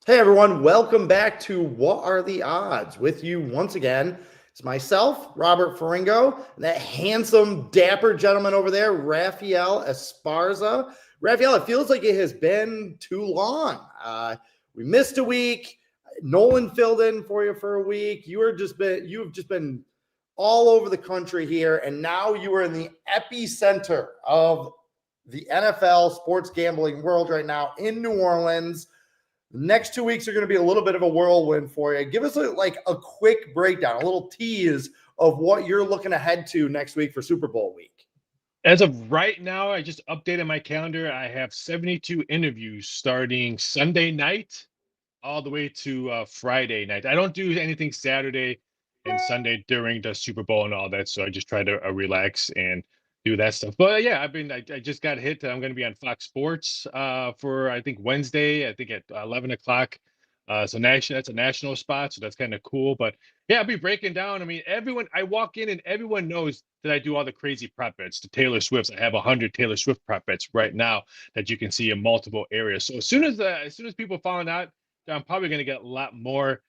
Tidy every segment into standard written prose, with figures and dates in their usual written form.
Hey everyone, welcome back to What Are the Odds? With you once again, it's myself, Robert Ferringo, and that handsome, dapper gentleman over there, Raphael Esparza. Raphael, it feels like it has been too long. We missed a week. Nolan filled in for you for a week. You've just been all over the country here, and now you are in the epicenter of the NFL sports gambling world right now in New Orleans. The next 2 weeks are going to be a little bit of a whirlwind for you. Give us a quick breakdown, a little tease of what you're looking ahead to next week for Super Bowl week. As of right now, I just updated my calendar. I have 72 interviews starting Sunday night all the way to Friday night. I don't do anything Saturday and Sunday during the Super Bowl and all that, so I just try to relax and do that stuff. But yeah, I just got hit. I'm going to be on Fox Sports for I think Wednesday. I think at 11 o'clock. So that's a national spot, so that's kind of cool. But yeah, I'll be breaking down. I mean, I walk in and everyone knows that I do all the crazy prop bets. The Taylor Swifts, I have 100 Taylor Swift prop bets right now that you can see in multiple areas. So as soon as people find out, I'm probably going to get a lot more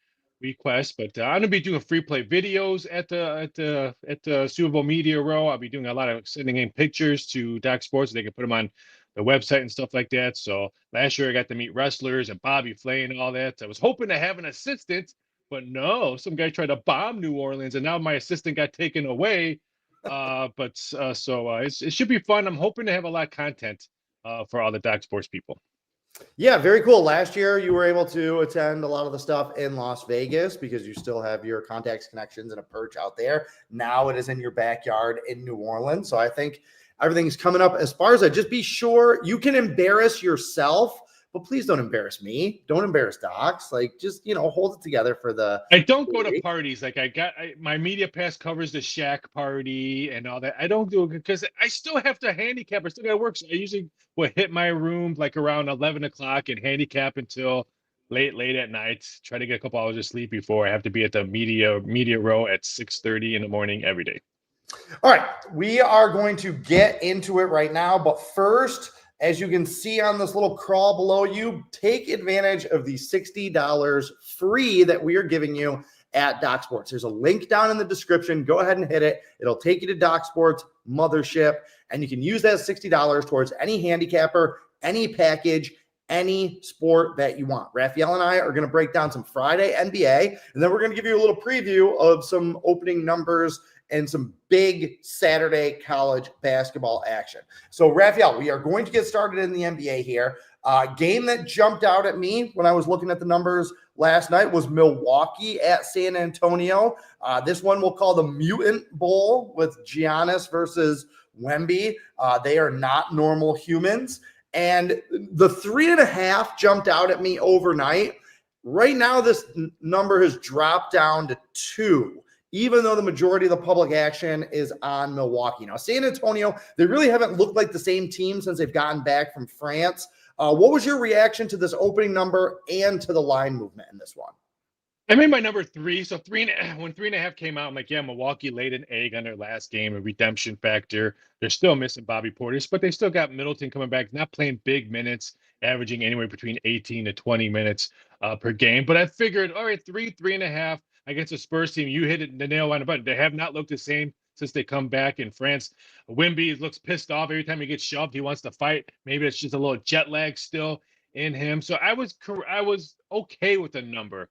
requests. But I'm going to be doing free play videos at the Super Bowl Media Row. I'll be doing a lot of sending in pictures to Doc Sports so they can put them on the website and stuff like that. So last year I got to meet wrestlers and Bobby Flay and all that. I was hoping to have an assistant, but no, some guy tried to bomb New Orleans, and now my assistant got taken away. It should be fun. I'm hoping to have a lot of content for all the Doc Sports people. Yeah, very cool. Last year, you were able to attend a lot of the stuff in Las Vegas because you still have your contacts, connections, and a perch out there. Now it is in your backyard in New Orleans. So I think everything's coming up. Esparza, just be sure you can embarrass yourself, but please don't embarrass me. Don't embarrass Docs. Just hold it together for the. I don't go to parties. Like my media pass covers the Shack party and all that. I don't do it because I still have to handicap. I still got to work. So I usually will hit my room like around 11 o'clock and handicap until late at night. Try to get a couple hours of sleep before I have to be at the media row at 6:30 in the morning every day. All right, we are going to get into it right now, but first, as you can see on this little crawl below you, take advantage of the $60 free that we are giving you at Doc Sports. There's a link down in the description. Go ahead and hit it. It'll take you to Doc Sports Mothership, and you can use that $60 towards any handicapper, any package, any sport that you want. Raphael and I are going to break down some Friday NBA, and then we're going to give you a little preview of some opening numbers and some big Saturday college basketball action. So, Raphael, we are going to get started in the NBA here. Game that jumped out at me when I was looking at the numbers last night was Milwaukee at San Antonio. This one we'll call the Mutant Bowl with Giannis versus Wemby. They are not normal humans. And the 3.5 jumped out at me overnight. Right now, this number has dropped down to 2. Even though the majority of the public action is on Milwaukee. Now, San Antonio, they really haven't looked like the same team since they've gotten back from France. What was your reaction to this opening number and to the line movement in this one? I made my number 3. So when 3.5 came out, I'm like, yeah, Milwaukee laid an egg on their last game, a redemption factor. They're still missing Bobby Portis, but they still got Middleton coming back, not playing big minutes, averaging anywhere between 18 to 20 minutes per game. But I figured, all right, 3.5 against a Spurs team. You hit the nail on the button. They have not looked the same since they come back in France. Wemby looks pissed off every time he gets shoved. He wants to fight. Maybe it's just a little jet lag still in him. So I was okay with the number.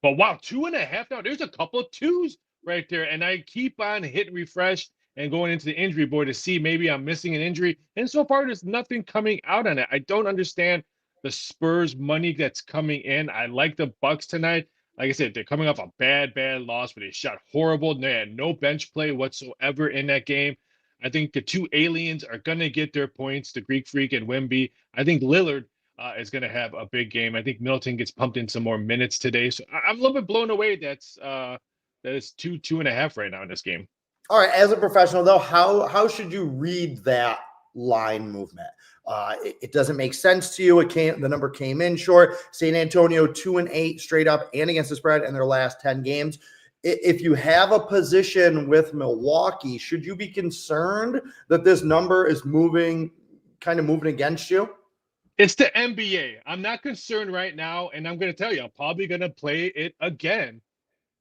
But wow, 2.5 now. There's a couple of 2s right there. And I keep on hitting refresh and going into the injury board to see maybe I'm missing an injury. And so far, there's nothing coming out on it. I don't understand the Spurs money that's coming in. I like the Bucks tonight. Like I said, they're coming off a bad loss, but they shot horrible. They had no bench play whatsoever in that game. I think the 2 aliens are going to get their points, the Greek Freak and Wemby. I think Lillard is going to have a big game. I think Middleton gets pumped in some more minutes today. So I'm a little bit blown away that it's 2.5 right now in this game. All right, as a professional, though, how should you read that line movement? It doesn't make sense to you. The number came in short. San Antonio 2-8 straight up and against the spread in their last 10 games. If you have a position with Milwaukee, should you be concerned that this number is moving against you? It's the NBA. I'm not concerned right now, and I'm going to tell you, I'm probably going to play it again.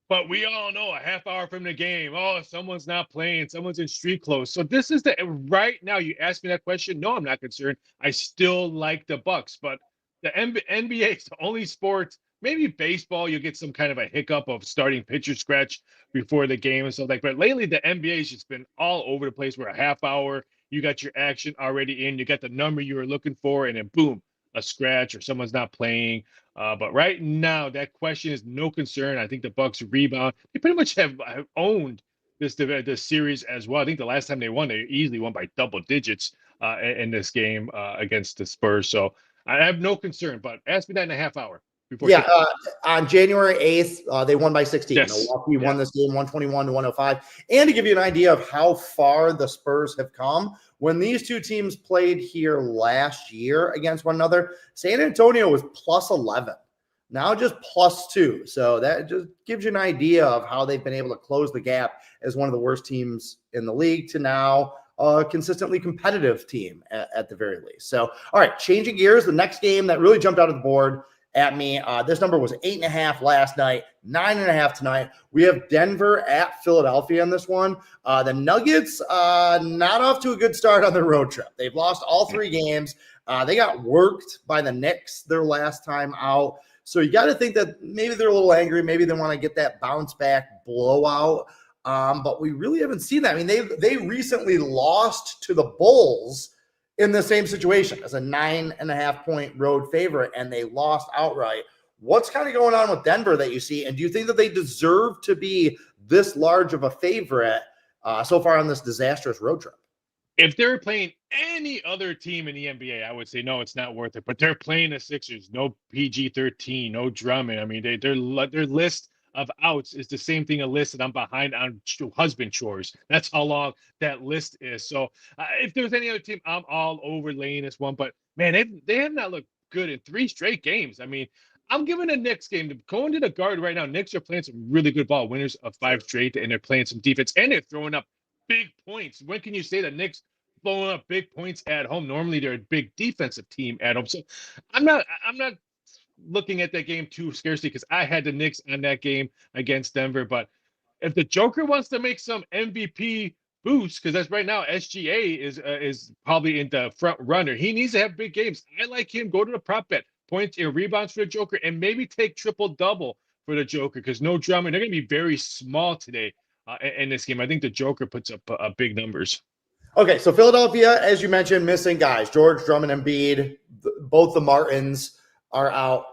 But we all know a half hour from the game, oh, someone's not playing, someone's in street clothes. So this is the right now. You asked me that question. No, I'm not concerned. I still like the Bucks, but the NBA is the only sport. Maybe baseball, you get some kind of a hiccup of starting pitcher scratch before the game and stuff like. But lately, the NBA has just been all over the place. We're a half hour. You got your action already in. You got the number you were looking for, and then boom, a scratch or someone's not playing. But right now, that question is no concern. I think the Bucks rebound. They pretty much have owned this series as well. I think the last time they won, they easily won by double digits in this game against the Spurs. So I have no concern. But ask me that in a half hour before. Yeah, on January 8th, they won by 16. Yes. Milwaukee won this game 121-105. And to give you an idea of how far the Spurs have come, when these two teams played here last year against one another, San Antonio was plus 11. Now just plus 2. So that just gives you an idea of how they've been able to close the gap as one of the worst teams in the league to now a consistently competitive team at the very least. So, all right, changing gears, the next game that really jumped out of the board at me. This number was 8.5 last night, 9.5 tonight. We have Denver at Philadelphia in this one. The Nuggets not off to a good start on their road trip. They've lost all 3 games. They got worked by the Knicks their last time out. So you got to think that maybe they're a little angry. Maybe they want to get that bounce back blowout. But we really haven't seen that. I mean, they recently lost to the Bulls in the same situation as a 9.5 point road favorite, and they lost outright. What's kind of going on with Denver that you see? And do you think that they deserve to be this large of a favorite so far on this disastrous road trip? If they're playing any other team in the NBA, I would say no, it's not worth it. But they're playing the Sixers, no PG-13, no Drummond. I mean, their list of outs is the same thing a list that I'm behind on husband chores. That's how long that list is. So if there's any other team, I'm all over laying this one. But man, they have not looked good in 3 straight games. I mean, I'm giving the Knicks game going to the guard right now. Knicks are playing some really good ball, winners of 5 straight, and they're playing some defense, and they're throwing up big points. When can you say the Knicks blowing up big points at home? Normally they're a big defensive team at home. So I'm not looking at that game too scarcely because I had the Knicks on that game against Denver. But if the Joker wants to make some MVP boost, because that's right now SGA is probably in the front runner. He needs to have big games. I like him. Go to the prop bet, points and rebounds for the Joker, and maybe take triple double for the Joker because no drama. They're going to be very small today in this game. I think the Joker puts up big numbers. Okay, so Philadelphia, as you mentioned, missing guys. George, Drummond, and Embiid, both the Martins are out.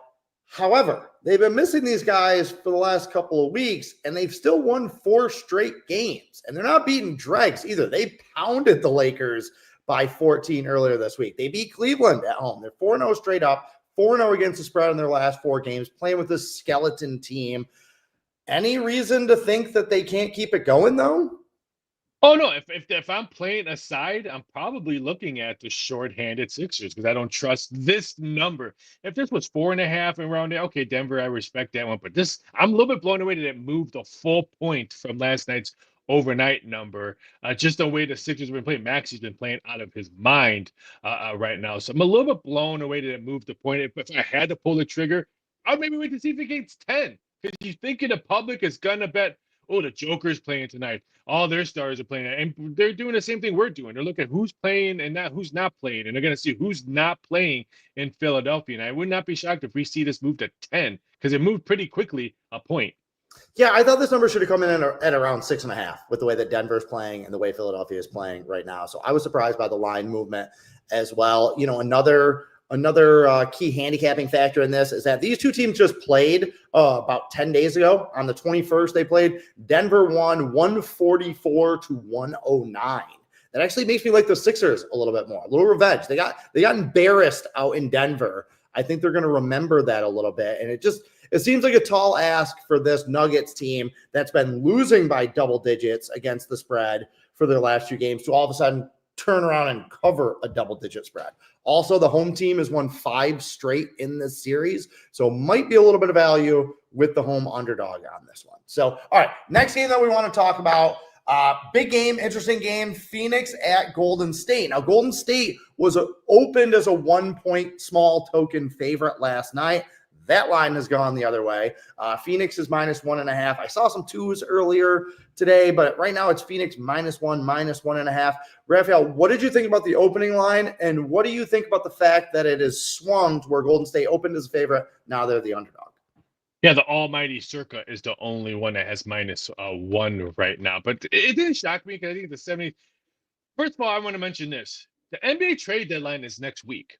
However, they've been missing these guys for the last couple of weeks, and they've still won 4 straight games. And they're not beating dregs either. They pounded the Lakers by 14 earlier this week. They beat Cleveland at home. They're 4-0 straight up, 4-0 against the spread in their last 4 games, playing with this skeleton team. Any reason to think that they can't keep it going, though? Oh no! If I'm playing aside, I'm probably looking at the shorthanded Sixers because I don't trust this number. If this was 4.5 and around there, okay, Denver, I respect that one. But this, I'm a little bit blown away that it moved a full point from last night's overnight number. Just the way the Sixers have been playing. Maxi's been playing out of his mind right now. So I'm a little bit blown away that it moved the point. If I had to pull the trigger, I'd maybe wait to see if it gets 10 because you think the public is gonna bet. Oh, the Joker's playing tonight. All their stars are playing. And they're doing the same thing we're doing. They're looking at who's playing and who's not playing. And they're going to see who's not playing in Philadelphia. And I would not be shocked if we see this move to 10 because it moved pretty quickly a point. Yeah, I thought this number should have come in at around 6.5 with the way that Denver's playing and the way Philadelphia is playing right now. So I was surprised by the line movement as well. You know, another key handicapping factor in this is that these two teams just played about 10 days ago. On the 21st, they played. Denver won 144-109. That actually makes me like the Sixers a little bit more. A little revenge. They got embarrassed out in Denver. I think they're going to remember that a little bit. And it seems like a tall ask for this Nuggets team that's been losing by double digits against the spread for their last 2 games to all of a sudden turn around and cover a double-digit spread. Also, the home team has won 5 straight in this series, so might be a little bit of value with the home underdog on this one. So, all right, next game that we want to talk about, Big game, interesting game. Phoenix at Golden State. Now, Golden State was opened as a 1-point small token favorite last night. That line has gone the other way. Phoenix is -1.5. I saw some twos earlier today, but right now it's Phoenix -1, -1.5. Raphael, what did you think about the opening line? And what do you think about the fact that it is swung to where Golden State opened as a favorite? Now they're the underdog. Yeah, the almighty Circa is the only one that has -1 right now. But it didn't shock me because I think the 70. First of all, I want to mention this. The NBA trade deadline is next week.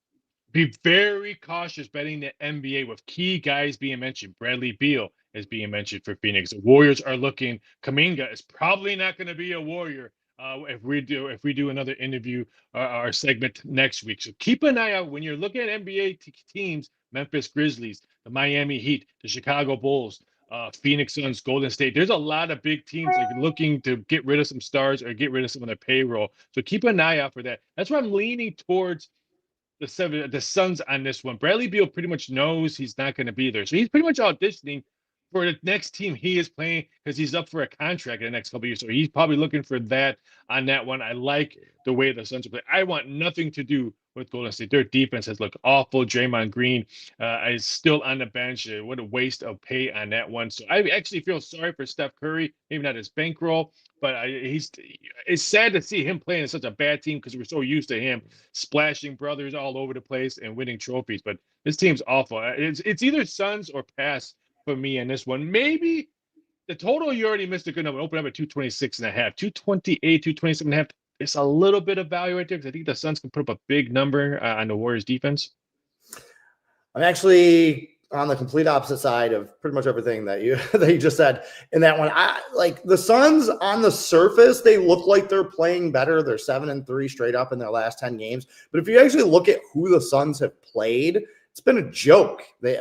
Be very cautious betting the NBA with key guys being mentioned. Bradley Beal is being mentioned for Phoenix. The Warriors are looking. Kuminga is probably not going to be a Warrior if we do another interview or segment next week. So keep an eye out when you're looking at NBA teams. Memphis Grizzlies, the Miami Heat, the Chicago Bulls, Phoenix Suns, Golden State. There's a lot of big teams that are looking to get rid of some stars or get rid of some of their payroll. So keep an eye out for that. That's why I'm leaning towards the Suns on this one. Bradley Beal pretty much knows he's not going to be there. So he's pretty much auditioning for the next team he is playing because he's up for a contract in the next couple of years. So he's probably looking for that on that one. I like the way the Suns are playing. I want nothing to do with Golden State. Their defense has looked awful. Draymond Green is still on the bench. What a waste of pay on that one. So I actually feel sorry for Steph Curry. Maybe not his bankroll, but it's sad to see him playing in such a bad team because we're so used to him splashing brothers all over the place and winning trophies. But this team's awful. It's either Suns or pass for me in this one. Maybe the total you already missed a good number. Open up at 226.5, 228, 227.5. It's a little bit of value right there because I think the Suns can put up a big number on the Warriors defense. I'm actually on the complete opposite side of pretty much everything that you just said in that one. I like the Suns on the surface. They look like they're playing better. They're 7-3 straight up in their last 10 games. But if you actually look at who the Suns have played, it's been a joke. They've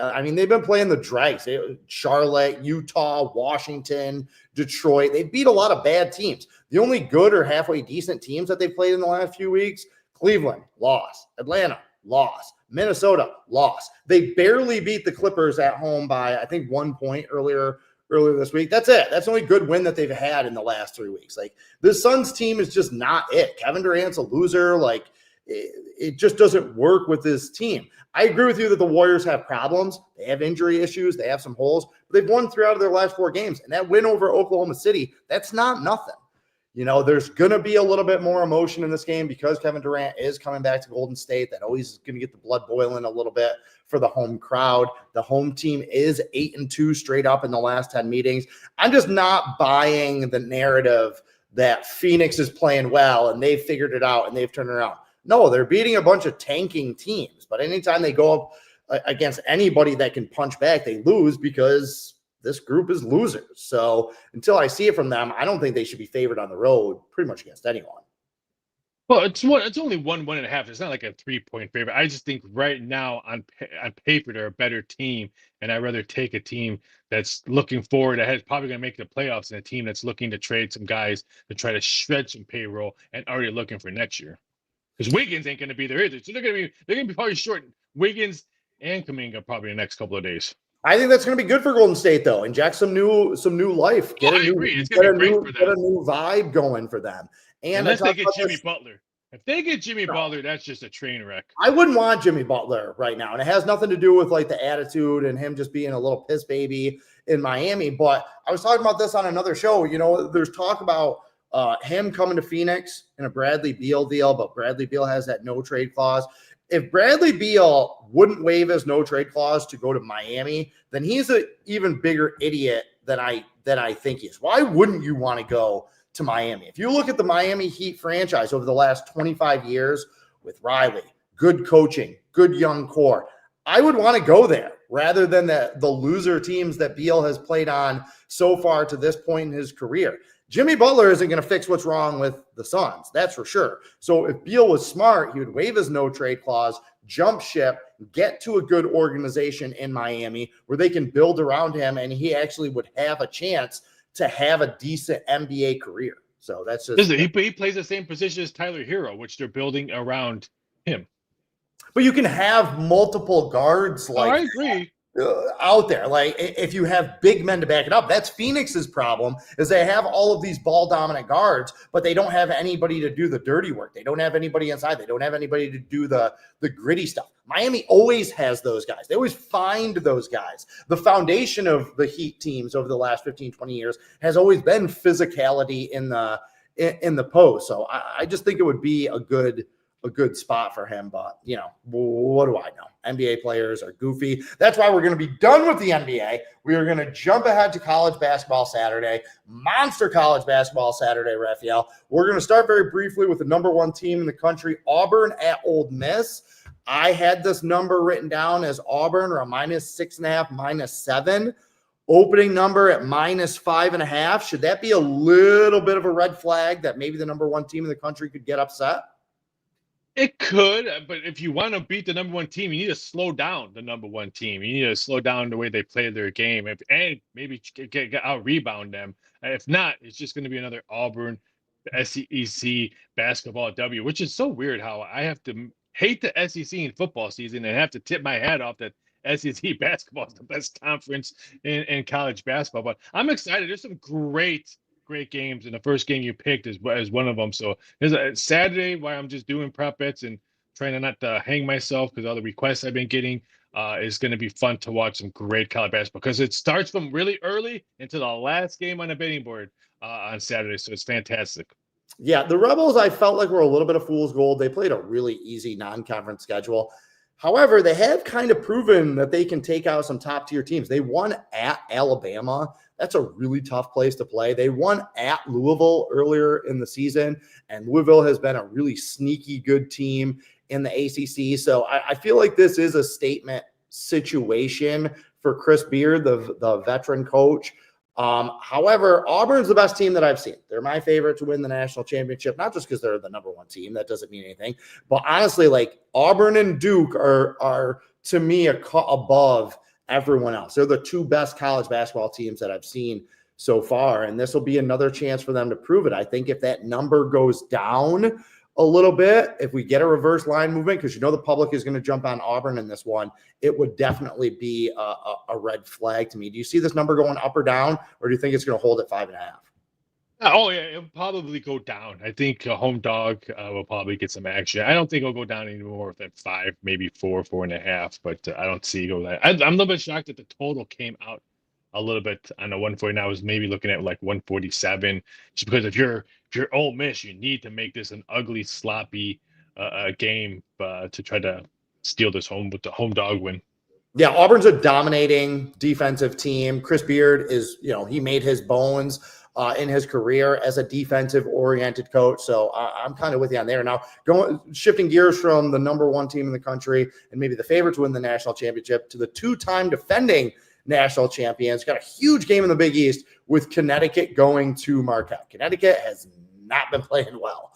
been playing the dregs. Charlotte, Utah, Washington, Detroit. They beat a lot of bad teams. The only good or halfway decent teams that they've played in the last few weeks, Cleveland, loss. Atlanta, loss. Minnesota, loss. They barely beat the Clippers at home by, I think, 1 point earlier this week. That's it. That's the only good win that they've had in the last 3 weeks. Like, the Suns team is just not it. Kevin Durant's a loser. Like, it just doesn't work with this team. I agree with you that the Warriors have problems. They have injury issues. They have some holes. But they've won 3 out of their last 4 games. And that win over Oklahoma City, that's not nothing. You know, there's going to be a little bit more emotion in this game because Kevin Durant is coming back to Golden State. That always is going to get the blood boiling a little bit for the home crowd. The home team is 8-2 straight up in the last 10 meetings. I'm just not buying the narrative that Phoenix is playing well and they've figured it out and they've turned it around. No, they're beating a bunch of tanking teams. But anytime they go up against anybody that can punch back, they lose because this group is losers. So until I see it from them, I don't think they should be favored on the road pretty much against anyone. Well, it's only 1.5. It's not like a 3-point favorite. I just think right now on paper they're a better team, and I'd rather take a team that's looking forward, that is probably going to make the playoffs, and a team that's looking to trade some guys to try to shred some payroll and already looking for next year. Because Wiggins ain't going to be there either, so they're going to be probably short Wiggins and Kuminga probably in the next couple of days. I think that's going to be good for Golden State, though. Inject some new life. Get a new vibe going for them. And unless they get Jimmy Butler. If they get Jimmy Butler, that's just a train wreck. I wouldn't want Jimmy Butler right now. And it has nothing to do with like the attitude and him just being a little piss baby in Miami. But I was talking about this on another show. You know, there's talk about him coming to Phoenix in a Bradley Beal deal, but Bradley Beal has that no trade clause. If Bradley Beal wouldn't waive his no trade clause to go to Miami, then he's an even bigger idiot than I think he is. Why wouldn't you want to go to Miami? If you look at the Miami Heat franchise over the last 25 years with Riley, good coaching, good young core, I would want to go there rather than the loser teams that Beal has played on so far to this point in his career. Jimmy Butler isn't going to fix what's wrong with the Suns, that's for sure. So if Beal was smart, he would waive his no-trade clause, jump ship, get to a good organization in Miami where they can build around him, and he actually would have a chance to have a decent NBA career. So that's just... He plays the same position as Tyler Hero, which they're building around him. But you can have multiple guards like I agree. out there. Like if you have big men to back it up, that's Phoenix's problem is they have all of these ball dominant guards, but they don't have anybody to do the dirty work. They don't have anybody inside. They don't have anybody to do the gritty stuff. Miami always has those guys. They always find those guys. The foundation of the Heat teams over the last 15, 20 years has always been physicality in the post. So I just think it would be a good spot for him, but what do I know? NBA players are goofy. That's why we're going to be done with the NBA. We are going to jump ahead to college basketball Saturday, monster college basketball Saturday, Raphael. We're going to start very briefly with the number one team in the country, Auburn at Ole Miss. I had this number written down as Auburn around -6.5, -7. Opening number at -5.5. Should that be a little bit of a red flag that maybe the number one team in the country could get upset? It could, but if you want to beat the number one team, you need to slow down the number one team. You need to slow down the way they play their game, and maybe get out rebound them. If not, it's just going to be another Auburn SEC basketball W, which is so weird how I have to hate the SEC in football season and have to tip my hat off that SEC basketball is the best conference in college basketball. But I'm excited. There's some great games, and the first game you picked is one of them. So there's a Saturday why I'm just doing prop bets and trying to not to hang myself because all the requests I've been getting is going to be fun to watch some great college basketball because it starts from really early into the last game on the betting board on Saturday. So it's fantastic. Yeah, the Rebels, I felt like were a little bit of fool's gold. They played a really easy non-conference schedule. However, they have kind of proven that they can take out some top-tier teams. They won at Alabama. That's a really tough place to play. They won at Louisville earlier in the season, and Louisville has been a really sneaky good team in the ACC. So I feel like this is a statement situation for Chris Beard, the veteran coach. However, Auburn's the best team that I've seen. They're my favorite to win the national championship, not just because they're the number one team. That doesn't mean anything. But honestly, like Auburn and Duke are to me above everyone else. They're the two best college basketball teams that I've seen so far. And this will be another chance for them to prove it. I think if that number goes down a little bit, if we get a reverse line movement, because the public is going to jump on Auburn in this one, it would definitely be a red flag to me. Do you see this number going up or down, or do you think it's going to hold at 5.5? Oh, yeah, it'll probably go down. I think a home dog will probably get some action. I don't think it'll go down anymore than 5, maybe 4, 4.5, but I don't see it go that. I'm a little bit shocked that the total came out a little bit on the 149. I was maybe looking at like 147, just because if you're Ole Miss, you need to make this an ugly, sloppy game to try to steal this home with the home dog win. Yeah, Auburn's a dominating defensive team. Chris Beard is, he made his bones in his career as a defensive-oriented coach. So I'm kind of with you on there. Now, shifting gears from the number one team in the country and maybe the favorite to win the national championship to the two-time defending national champions. Got a huge game in the Big East with Connecticut going to Marquette. Connecticut has not been playing well.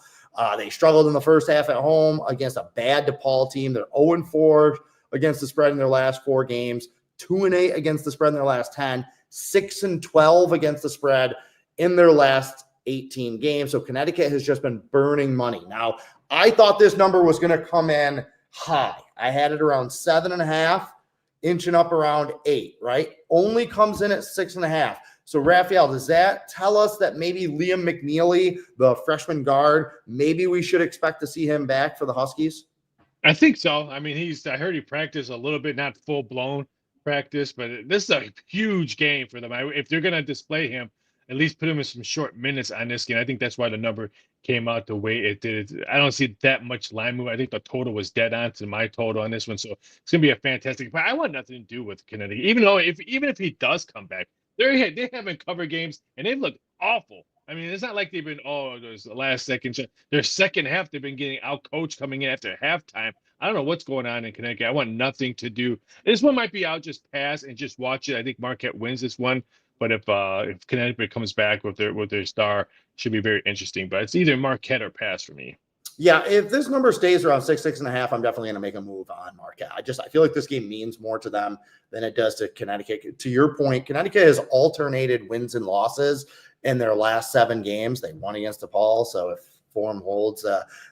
They struggled in the first half at home against a bad DePaul team. They're 0-4 against the spread in their last 4 games, 2-8 against the spread in their last 10, 6-12 against the spread in their last 18 games. So Connecticut has just been burning money. Now, I thought this number was going to come in high. I had it around 7.5, inching up around 8, right? Only comes in at 6.5. So, Raphael, does that tell us that maybe Liam McNeely, the freshman guard, maybe we should expect to see him back for the Huskies? I think so. I mean, I heard he practiced a little bit, not full-blown practice, but this is a huge game for them. If they're going to display him, at least put him in some short minutes on this game. I think that's why the number came out the way it did. I don't see that much line move. I think the total was dead on to my total on this one. So it's going to be a fantastic. But I want nothing to do with Connecticut. Even if he does come back, they haven't covered games and they've looked awful. I mean, it's not like they've been, there's the last second. Their second half, they've been getting out coached coming in after halftime. I don't know what's going on in Connecticut. I want nothing to do. This one might be out, just pass and just watch it. I think Marquette wins this one. But if Connecticut comes back with their star, it should be very interesting. But it's either Marquette or pass for me. Yeah, if this number stays around 6.5, I'm definitely going to make a move on Marquette. I feel like this game means more to them than it does to Connecticut. To your point, Connecticut has alternated wins and losses in their last 7 games. They won against DePaul. So if form holds,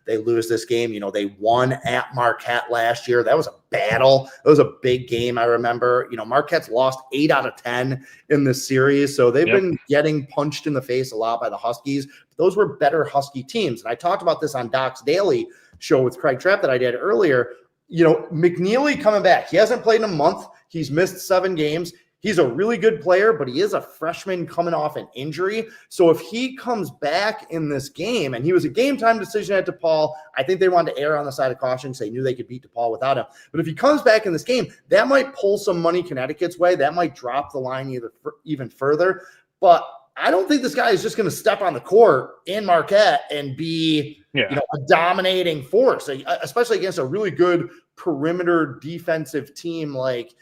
they lose this game. They won at Marquette last year. That was a battle. It was a big game. I remember, Marquette's lost 8 out of 10 in this series. So they've been getting punched in the face a lot by the Huskies. Those were better Husky teams. And I talked about this on Doc's Daily show with Craig Trapp that I did earlier. McNeely coming back. He hasn't played in a month. He's missed 7 games. He's a really good player, but he is a freshman coming off an injury. So if he comes back in this game, and he was a game-time decision at DePaul, I think they wanted to err on the side of caution because they knew they could beat DePaul without him. But if he comes back in this game, that might pull some money Connecticut's way. That might drop the line even further. But I don't think this guy is just going to step on the court in Marquette and be a dominating force, especially against a really good perimeter defensive team like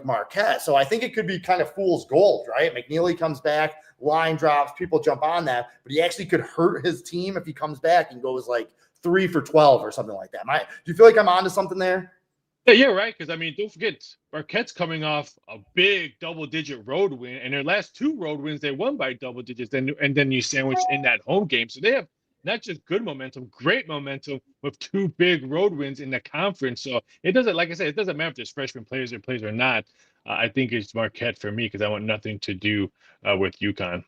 Marquette. So I think it could be kind of fool's gold, right? McNeely comes back, line drops, people jump on that, but he actually could hurt his team if he comes back and goes like 3 for 12 or something like that. Do you feel like I'm onto something there? Yeah, you're right. Because, don't forget, Marquette's coming off a big double-digit road win, and their last 2 road wins, they won by double digits, and then you sandwich in that home game. So they have not just good momentum, great momentum with 2 big road wins in the conference. So it doesn't, like I said, it doesn't matter if there's freshman players or not. I think it's Marquette for me because I want nothing to do with UConn.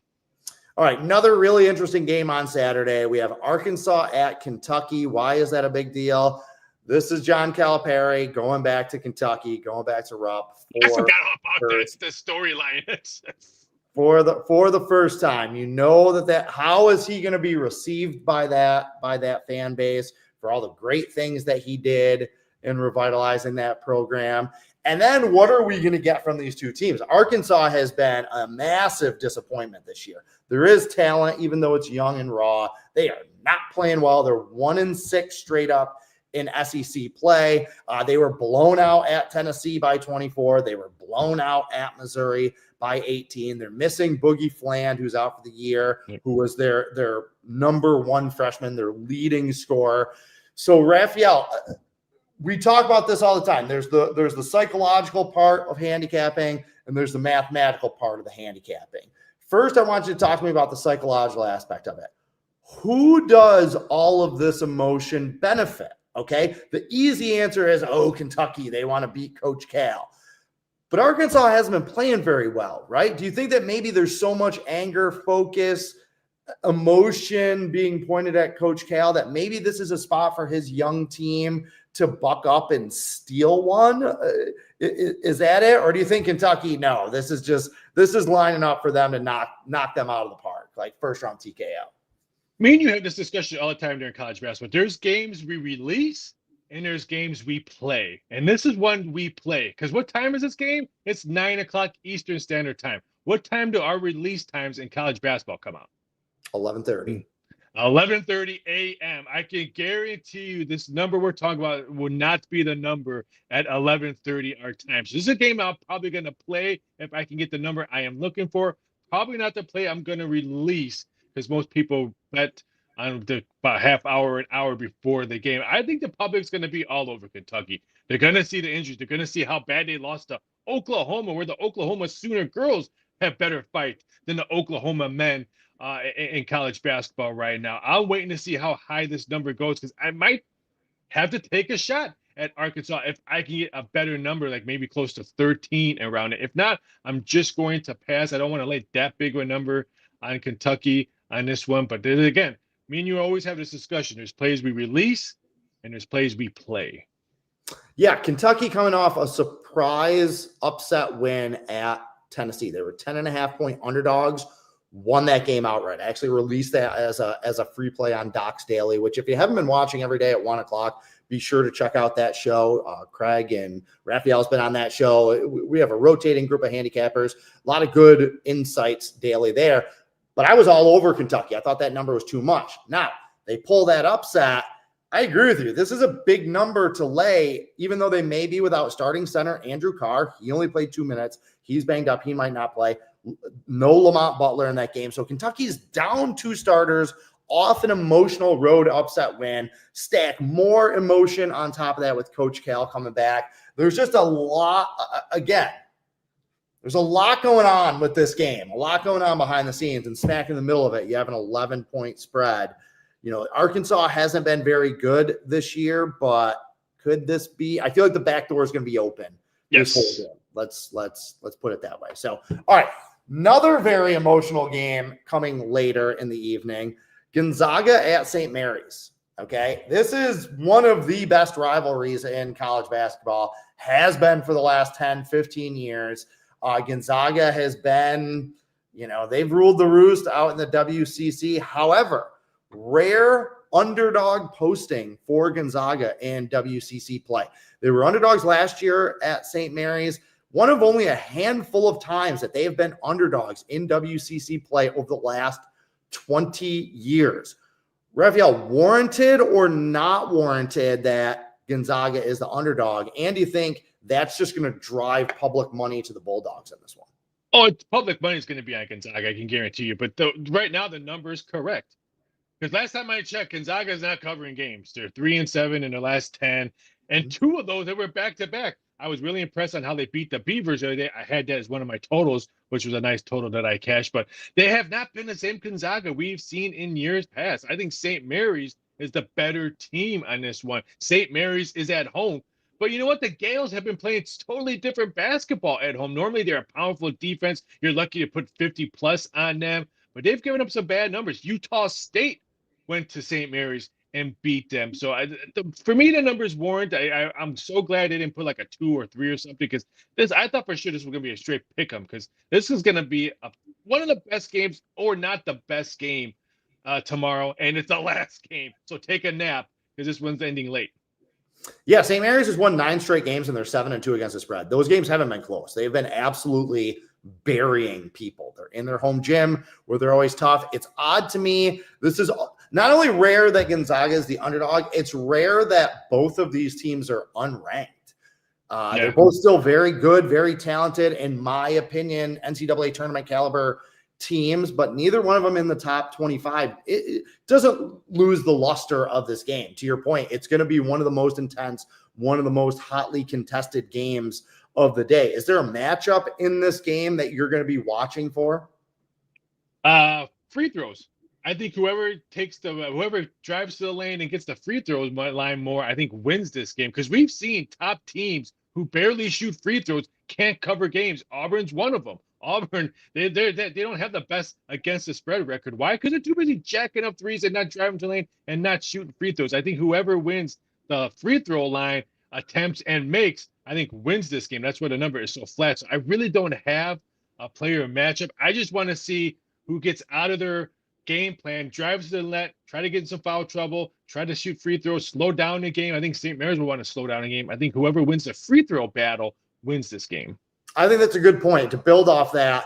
All right, another really interesting game on Saturday. We have Arkansas at Kentucky. Why is that a big deal? This is John Calipari going back to Kentucky, going back to Rupp. I forgot about that. It's the storyline. For the first time, that how is he going to be received by that fan base for all the great things that he did in revitalizing that program? And then what are we going to get from these 2 teams? Arkansas has been a massive disappointment this year. There is talent, even though it's young and raw. They are not playing well. They're 1-6 straight up in SEC play. They were blown out at Tennessee by 24. They were blown out at Missouri by 18. They're missing Boogie Fland, who's out for the year, who was their number 1 freshman, their leading scorer. So Raphael, we talk about this all the time. There's the psychological part of handicapping, and there's the mathematical part of the handicapping. First, I want you to talk to me about the psychological aspect of it. Who does all of this emotion benefit? Okay, the easy answer is, Kentucky, they want to beat Coach Cal. But Arkansas hasn't been playing very well, right? Do you think that maybe there's so much anger, focus, emotion being pointed at Coach Cal that maybe this is a spot for his young team to buck up and steal one? Is that it? Or do you think Kentucky, no, this is lining up for them to knock them out of the park, like first round TKO? Me and you have this discussion all the time during college basketball. There's games we release and there's games we play. And this is one we play. Because what time is this game? It's 9 o'clock Eastern Standard Time. What time do our release times in college basketball come out? 11:30. 11:30 a.m. I can guarantee you this number we're talking about will not be the number at 11:30 our time. So this is a game I'm probably going to play if I can get the number I am looking for. Probably not the play I'm going to release because most people bet on about half hour, an hour before the game. I think the public's going to be all over Kentucky. They're going to see the injuries. They're going to see how bad they lost to Oklahoma, where the Oklahoma Sooner girls have better fight than the Oklahoma men in college basketball right now. I'm waiting to see how high this number goes because I might have to take a shot at Arkansas if I can get a better number, like maybe close to 13 around it. If not, I'm just going to pass. I don't want to lay that big of a number on Kentucky on this one. But then again, me and you always have this discussion. There's plays we release and there's plays we play. Yeah, Kentucky coming off a surprise upset win at Tennessee. They were 10.5-point underdogs, won that game outright. I actually released that as a free play on Doc's Daily, which if you haven't been watching every day at 1 o'clock, be sure to check out that show. Craig and Raphael's been on that show. We have a rotating group of handicappers, a lot of good insights daily there. But I was all over Kentucky. I thought that number was too much. Now, they pull that upset. I agree with you. This is a big number to lay, even though they may be without starting center Andrew Carr. He only played 2 minutes. He's banged up. He might not play. No Lamont Butler in that game. So Kentucky's down 2 starters off an emotional road upset win. Stack more emotion on top of that with Coach Cal coming back. There's just a lot, again, there's a lot going on with this game, a lot going on behind the scenes, and smack in the middle of it, you have an 11-point spread. Arkansas hasn't been very good this year, but could this be? I feel like the back door is going to be open. Yes. This whole game. Let's put it that way. So, all right, another very emotional game coming later in the evening. Gonzaga at St. Mary's. Okay, this is one of the best rivalries in college basketball, has been for the last 10, 15 years. Gonzaga has been, they've ruled the roost out in the WCC. However, rare underdog posting for Gonzaga in WCC play. They were underdogs last year at St. Mary's, one of only a handful of times that they have been underdogs in WCC play over the last 20 years. Raphael, warranted or not warranted that Gonzaga is the underdog? And do you think that's just going to drive public money to the Bulldogs in this one? Oh, it's public money is going to be on Gonzaga, I can guarantee you. But right now, the number is correct. Because last time I checked, Gonzaga is not covering games. They're 3-7 in their last 10. And two of those, they were back-to-back. I was really impressed on how they beat the Beavers the other day. I had that as one of my totals, which was a nice total that I cashed. But they have not been the same Gonzaga we've seen in years past. I think St. Mary's is the better team on this one. St. Mary's is at home. But you know what? The Gales have been playing totally different basketball at home. Normally, they're a powerful defense. You're lucky to put 50-plus on them. But they've given up some bad numbers. Utah State went to St. Mary's and beat them. So for me, the numbers warrant. I'm so glad they didn't put like a 2 or 3 or something, because I thought for sure this was going to be a straight pick 'em, because this is going to be one of the best games, or not the best game, tomorrow, and it's the last game. So take a nap, because this one's ending late. Yeah, St. Mary's has won 9 straight games, and they're 7-2 against the spread. Those games haven't been close. They've been absolutely burying people. They're in their home gym where they're always tough. It's odd to me. This is not only rare that Gonzaga is the underdog, it's rare that both of these teams are unranked. They're both still very good, very talented, in my opinion, NCAA tournament caliber teams, but neither one of them in the top 25. It doesn't lose the luster of this game. To your point, it's going to be one of the most intense, one of the most hotly contested games of the day. Is there a matchup in this game that you're going to be watching for? Free throws. I think whoever drives to the lane and gets the free throws line more, I think wins this game, because we've seen top teams who barely shoot free throws can't cover games. Auburn's one of them. Auburn, they don't have the best against the spread record. Why? Because they're too busy jacking up threes and not driving to the lane and not shooting free throws. I think whoever wins the free throw line, attempts and makes, I think wins this game. That's why the number is so flat. So I really don't have a player matchup. I just want to see who gets out of their game plan, drives to the net, try to get in some foul trouble, try to shoot free throws, slow down the game. I think St. Mary's will want to slow down the game. I think whoever wins the free throw battle wins this game. I think that's a good point. To build off that,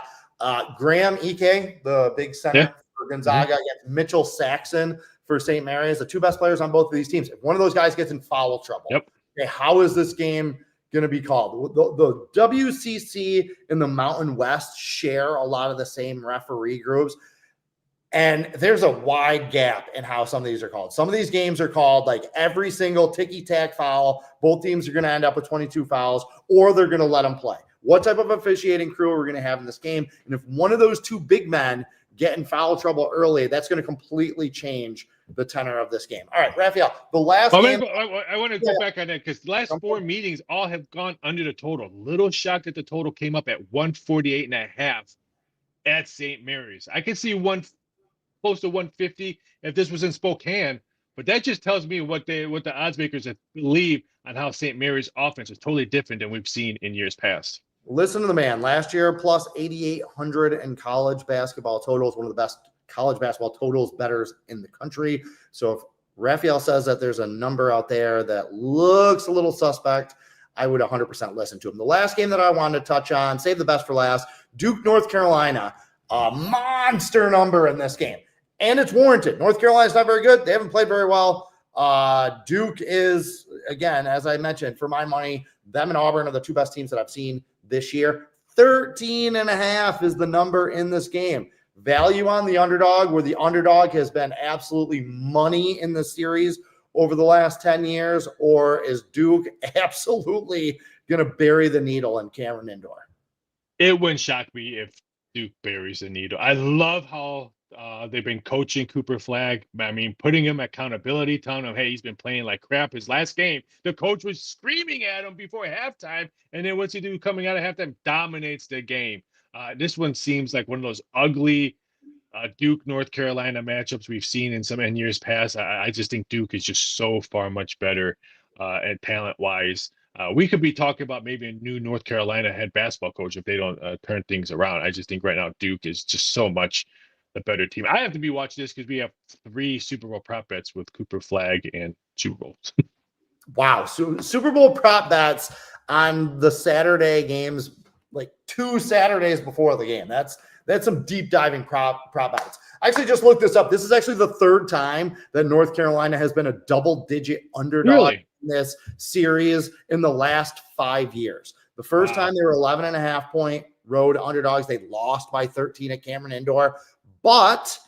Graham Ike, the big center for Gonzaga, against Mitchell Saxon for St. Mary's, the two best players on both of these teams. If one of those guys gets in foul trouble, okay, how is this game going to be called? The WCC and the Mountain West share a lot of the same referee groups, and there's a wide gap in how some of these are called. Some of these games are called like every single ticky-tack foul. Both teams are going to end up with 22 fouls, or they're going to let them play. What type of officiating crew are we going to have in this game? And if one of those two big men get in foul trouble early, that's going to completely change the tenor of this game. All right, Raphael, the last game. I want to go back on that, because the last 4 meetings all have gone under the total. Little shocked that the total came up at 148.5 at St. Mary's. I could see close to 150 if this was in Spokane, but that just tells me what the odds makers believe on how St. Mary's offense is totally different than we've seen in years past. Listen to the man. Last year, plus 8,800 in college basketball totals, one of the best college basketball totals bettors in the country. So if Raphael says that there's a number out there that looks a little suspect, I would 100% listen to him. The last game that I wanted to touch on, save the best for last, Duke, North Carolina, a monster number in this game. And it's warranted. North Carolina's not very good. They haven't played very well. Duke is, again, as I mentioned, for my money, them and Auburn are the two best teams that I've seen this year. 13.5 is the number in this game. Value on the underdog, where the underdog has been absolutely money in the series over the last 10 years, or is Duke absolutely going to bury the needle in Cameron Indoor? It wouldn't shock me if Duke buries the needle. I love how They've been coaching Cooper Flagg. I mean, putting him accountability, telling him, hey, he's been playing like crap. His last game, the coach was screaming at him before halftime. And then what's he do coming out of halftime? Dominates the game. This one seems like one of those ugly Duke, North Carolina matchups we've seen in years past. I just think Duke is just so far much better at talent-wise. We could be talking about maybe a new North Carolina head basketball coach if they don't turn things around. I just think right now Duke is just so much the better team. I have to be watching this because we have 3 Super Bowl prop bets with Cooper Flagg and Super Bowls. Wow. So Super Bowl prop bets on the Saturday games, like 2 Saturdays before the game. That's some deep diving prop bets. I actually just looked this up. This is actually the 3rd time that North Carolina has been a double-digit underdog in this series in the last 5 years. The first time they were 11.5-point road underdogs. They lost by 13 at Cameron Indoor. But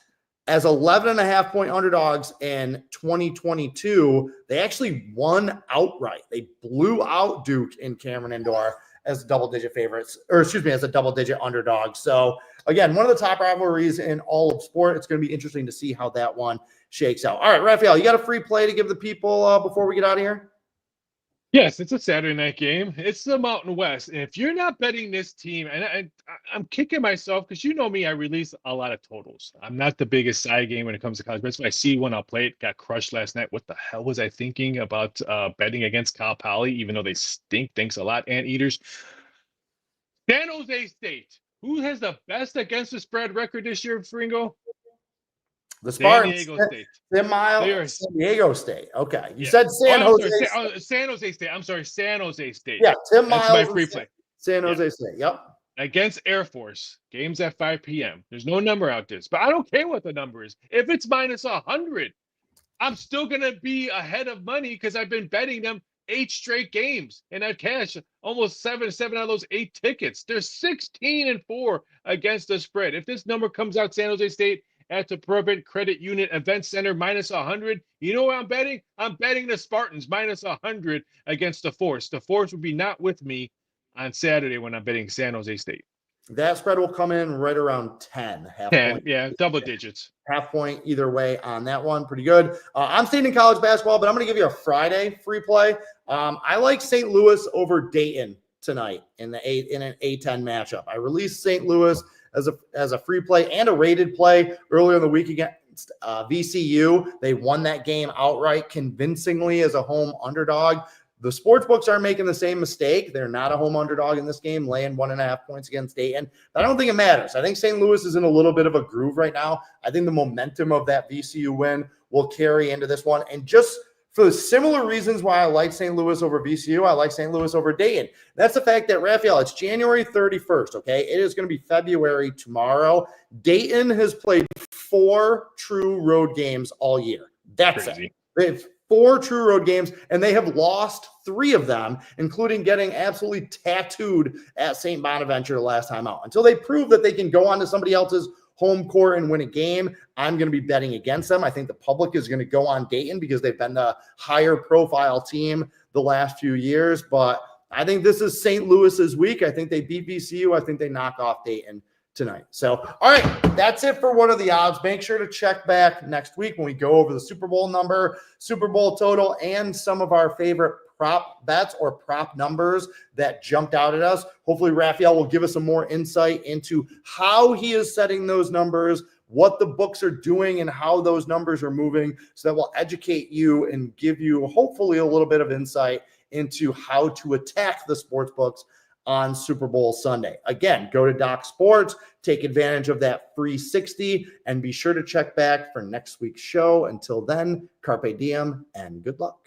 as 11.5-point underdogs in 2022, they actually won outright. They blew out Duke in Cameron Indoor as double-digit favorites, or excuse me, as a double-digit underdog. So again, one of the top rivalries in all of sport. It's going to be interesting to see how that one shakes out. All right, Raphael, you got a free play to give the people before we get out of here? Yes, it's a Saturday night game. It's the Mountain West. And if you're not betting this team, and I'm kicking myself because you know me, I release a lot of totals. I'm not the biggest side game when it comes to college bets. When I see one, I'll play it. Got crushed last night. What the hell was I thinking about betting against Cal Poly, even though they stink? Thanks a lot, Anteaters. San Jose State. Who has the best against the spread record this year, Ferringo? The Spartans. San Diego State. San Diego State. Okay. You said San Jose State. San Jose State. I'm sorry, San Jose State. Yeah, Tim That's Miles. my free play. San Jose State. Yep. Against Air Force. Games at 5 p.m. There's no number out this, but I don't care what the number is. If it's minus 100, I'm still going to be ahead of money because I've been betting them 8 straight games, and I've cashed almost 7 out of those 8 tickets. They're 16-4 against the spread. If this number comes out, San Jose State at the Suburban Credit Union Event Center minus 100, you know what I'm betting? I'm betting the Spartans minus 100 against the Force. The Force would be not with me on Saturday when I'm betting San Jose State. That spread will come in right around 10. 10, point. yeah, double digits. Half point either way on that one. Pretty good. I'm staying in college basketball, but I'm going to give you a Friday free play. I like St. Louis over Dayton tonight in an A10 matchup. I released St. Louis as a free play and a rated play earlier in the week against VCU. They won that game outright convincingly as a home underdog. The sports books are making the same mistake. They're not a home underdog in this game, laying 1.5 points against Dayton. But I don't think it matters. I think St. Louis is in a little bit of a groove right now. I think the momentum of that VCU win will carry into this one. And just for the similar reasons why I like St. Louis over VCU, I like St. Louis over Dayton. That's the fact that, Raphael, it's January 31st, okay? It is going to be February tomorrow. Dayton has played 4 true road games all year. That's Crazy. It. They've 4 true road games, and they have lost 3 of them, including getting absolutely tattooed at St. Bonaventure last time out. Until they prove that they can go on to somebody else's home court and win a game, I'm going to be betting against them. I think the public is going to go on Dayton because they've been the higher profile team the last few years. But I think this is St. Louis's week. I think they beat VCU. I think they knock off Dayton tonight. So, all right, that's it for What Are the Odds. Make sure to check back next week when we go over the Super Bowl number, Super Bowl total, and some of our favorite prop bets or prop numbers that jumped out at us. Hopefully, Raphael will give us some more insight into how he is setting those numbers, what the books are doing, and how those numbers are moving, so that will educate you and give you hopefully a little bit of insight into how to attack the sports books on Super Bowl Sunday. Again, go to Doc Sports, take advantage of that free 60, and be sure to check back for next week's show. Until then, carpe diem and good luck.